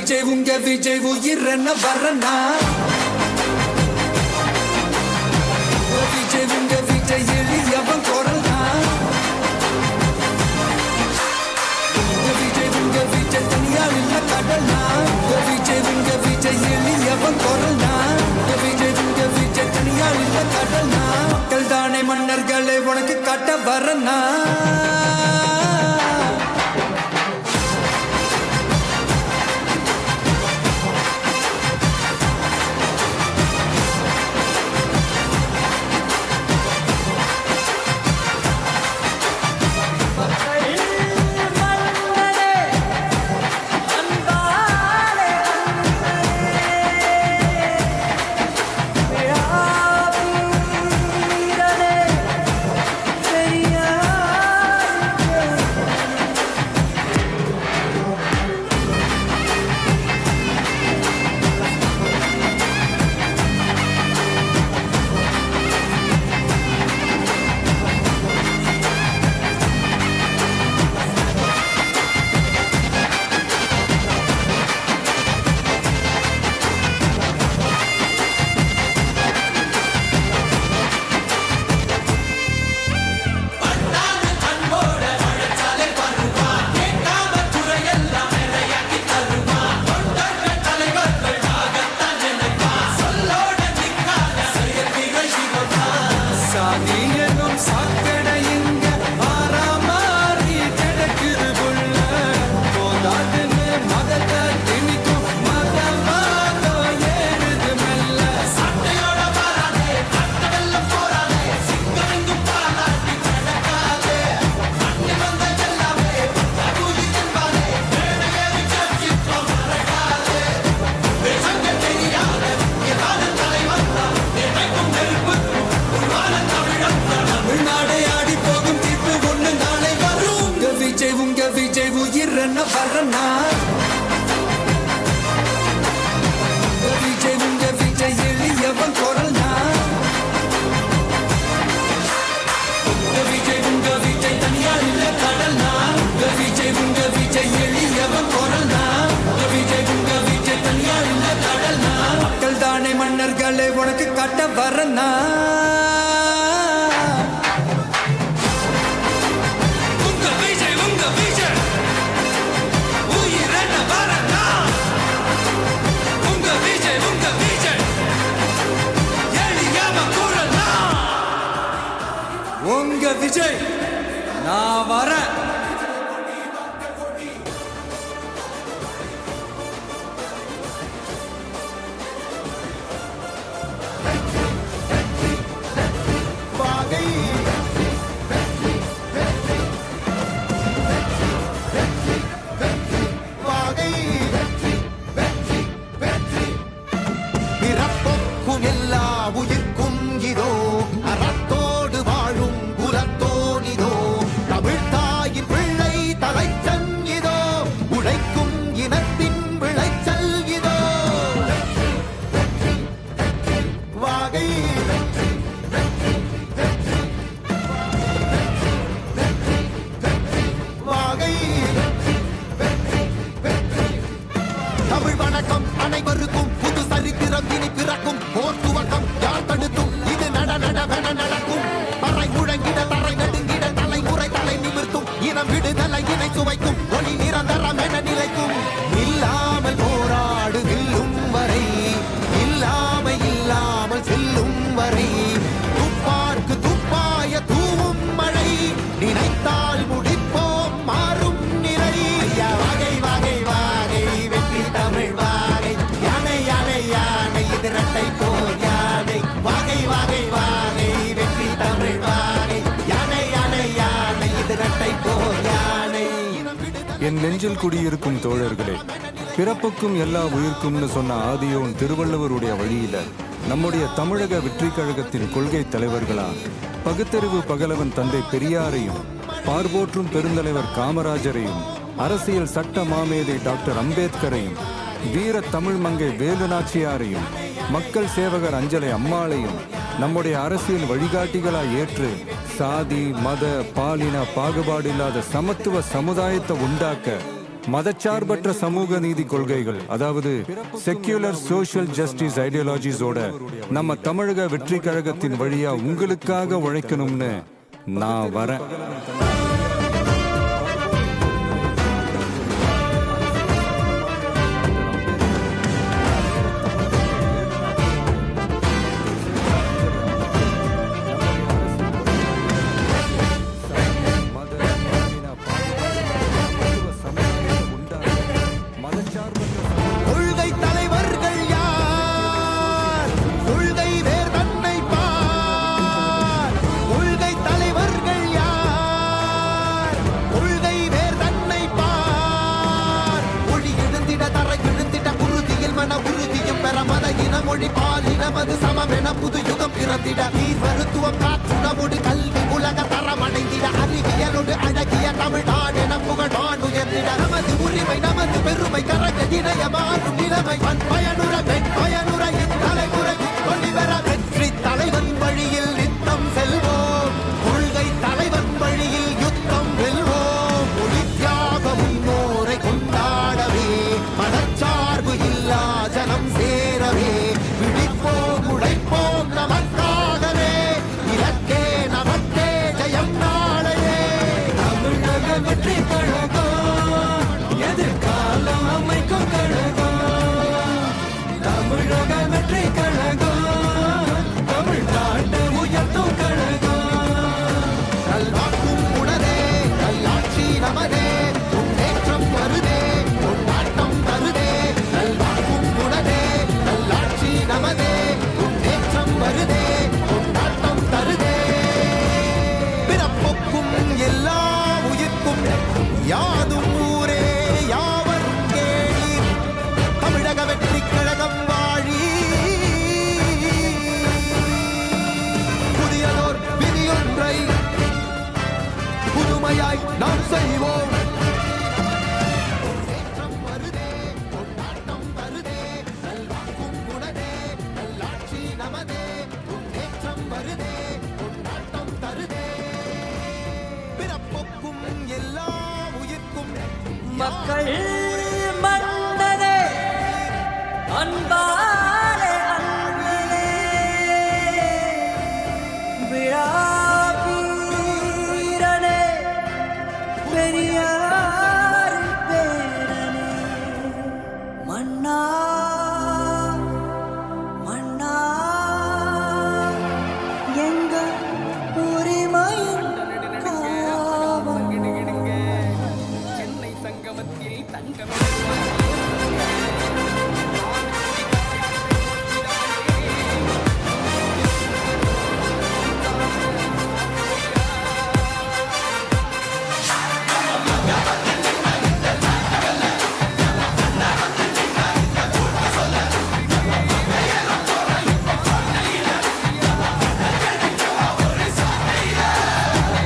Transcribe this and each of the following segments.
விஜய் உயிரன வரனா விஜய் எளியவன் குரல்னா விஜய் தனியால் இல்ல கடல்னா விஜய் எளியவன் குரல்னா விஜய் தனியால் இல்ல கடல்னா மக்கள் தானே மன்னர்களை உனக்கு காட்ட வரனா வரனா விஜய் எளியவன் குரல்னா விஜய் தனியால் இல்ல கடல்னா விஜய் எளியவன் குரல்னா விஜய் தனியால் இல்ல கடல்னா மக்கள் தானே மன்னர்களை உனக்கு காட்ட வரனா விஜய் நான் வரேன் பிறப்புக்கும் எல்லா உயிர்க்கும் இதோ அறத்தோடு வாழும் என் நெஞ்சில் குடியிருக்கும் தோழர்களே, பிறப்புக்கும் எல்லா உயிர்க்கும்னு சொன்ன ஆதியோன் திருவள்ளுவருடைய வழியில நம்முடைய தமிழக வெற்றி கழகத்தின் கொள்கை தலைவர்களா பகுத்தறிவு பகலவன் தந்தை பெரியாரையும், பார்போற்றும் பெருந்தலைவர் காமராஜரையும், அரசியல் சட்ட மாமேதை டாக்டர் அம்பேத்கரையும், வீர தமிழ் மங்கை வேலு நாச்சியாரையும், மக்கள் சேவகர் அஞ்சலை அம்மாளையும் நம்முடைய அரசியல் வழிகாட்டிகளாய் ஏற்று சாதி மத பாலின பாகுபாடு இல்லாத சமத்துவ சமுதாயத்தை உண்டாக்க மதச்சார்பற்ற சமூக நீதி கொள்கைகள், அதாவது செக்யூலர் சோஷியல் ஜஸ்டிஸ் ஐடியாலஜிஸோட நம்ம தமிழக வெற்றி கழகத்தின் வழியா உங்களுக்காக உழைக்கணும்னு நான் வரேன். கொள்கை தலைவர்கள் யார்? கொள்கை வேர் தன்னை பார். கொள்கை தலைவர்கள் யார்? கொள்கை வேர் தன்னை பார். மொழி எழுந்திட தரை எழுந்திட உறுதியில் மன உறுதியும் பெற மத இன மொழி பாலினமது சமமென புது யுகம் பிறந்திட நீர் மருத்துவம் காற்றுணவோடு கல்வி உலக தரமடைந்திட அறிவியலோடு அழகிய தமிழ்நாடு என புகழான் உயர்ந்திட நமது உரிமை நமது பெருமை கரக இணைய மாறும் நிலைமை பயனுற பெண் பயனுற இத்தலைமுறை கொண்டு வர வெற்றி தலைவன் வழியில் நித்தம் செல்வோம். கொள்கை தலைவன் வழியில் யுத்தம் வெல்வோம். மொழி தியாக முன்னோரை கொண்டாடவே மதச்சார்பு இல்லா ஜனம் சேரவே விழிப்போம் உழைப்போம் நமக்காகவே இலக்கே நமக்கே ஜெயம் நாளையே. தமிழக வெற்றி கழகம் எதிர்காலம் அமைக்கும் கழகம். தமிழக வெற்றி கழகம் தமிழ்நாட்டை உயர்த்தும் கழகம். நல்வாக்கும் உணரே நல்லாட்சி நமதே முன்னேற்றம் வருதே கொண்டாட்டம் தருதே. நல்வாக்கும் உணரே நல்லாட்சி நமதே முன்னேற்றம் வருதே கொண்டாட்டம் தருதே. பிறப்புக்கும் எல்லா உயிர்க்கும் யாதும் ஊரே யாவரும் கேளீர். தமிழக வெற்றி கழகம் வாழி. புதியதோர் விதியொன்றை புதுமையாய் நாம் செய்வோம். முன்னேற்றம் வருதே கொண்டாட்டம் தருதே. நல்வாக்கும் உணரே நல்லாட்சி நமதே முன்னேற்றம் வருதே கொண்டாட்டம் தருதே. பிறப்புக்கும் எல்லா உயிர்க்கும் மக்கள் மன்னனே அன்பாலே அன்பிலே விழா வீரனே பெரியார் பேரனே மன்னா மன்னா எங்க உரிமையின் காவல். சென்னை சங்கமத்தில் தங்கம்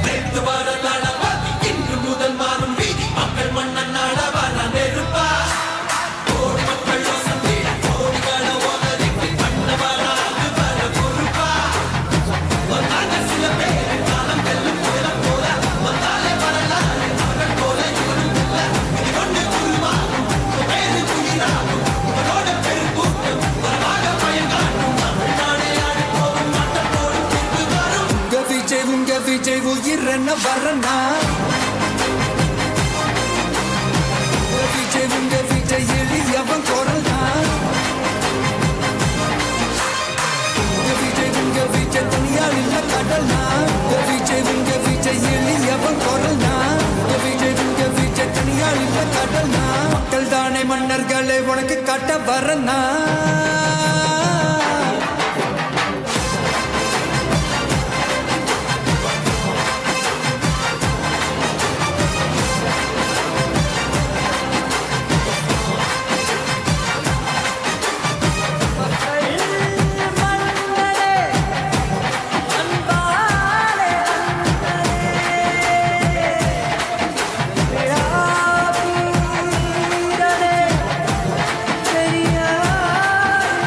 நேத்து வர நடப்பா இன்று முதல் மாறும் வீதி மக்கள் மன்னன் நாட வர நெருப்பா. கோடி மக்கள் வசந்திட கோடிகளை உதறிக்கு பண்ண வராது வர பொறுப்பா. வந்தாங்க சில பேர் காலம் வெல்லும் போல போல வந்தாலே வரலாறு மகள் போல இவரும் இல்ல இது கொண்டு உருவாகும் பேரு குயிராகும் உங்களோட பெருங்கூட்டம் வரமாக பயங்காட்டும் தமிழ்நாடே ஆடி போகும் மட்டம் போடும் தீர்வு வரும். உங்க விஜய் உயிரென்ன வரனா. உங்க விஜய் எளியவன் குரல்னா. உங்க விஜய் தனியார் இல்ல கடல்னா. உங்க விஜய் எளியவன் குரல்னா. உங்க விஜய் தனியார் இல்ல கடல்னா. மக்கள் தானே மன்னர்களை உனக்கு காட்ட வரனா. மன்னனே அன்பாலே அன்பிலே விழா வீரனே பெரியார்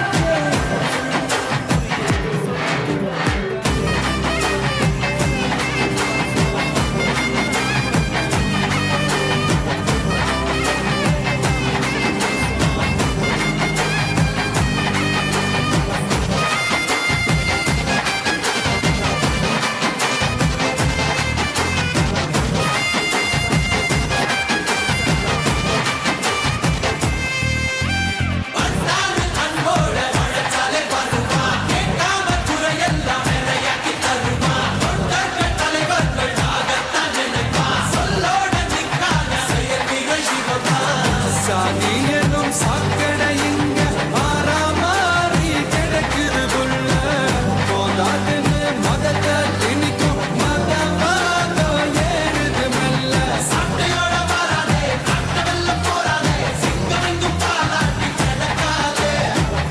சாதி எனும் சாக்கடை இங்க மாறாமாறி கிடக்குது புள்ள போதாதுன்னு மதத்தை திணிக்கும் மதவாதம் ஏறுது மெல்ல சட்டையோட வராதே கட்ட வெல்ல போறாதே சிங்கம் எங்கும் பாலாட்டி கிடக்காதே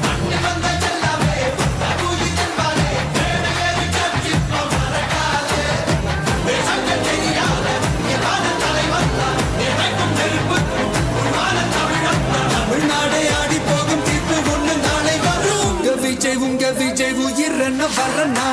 பண்ணி வந்த எல்லாமே கூலி செல்வாரே மேடை ஏறி கட்சி மறக்காதே பேசங்க தெரியாத எவான தலைவன் நிறைக்கும் நெருப்புக்கும் உருவான தமிழன் தமிழ்நாடே ஆடி போகும் தீர்ப்பு ஒண்ணு நாளை வரும் உங்க விஜய் உயிரென்ன வரனா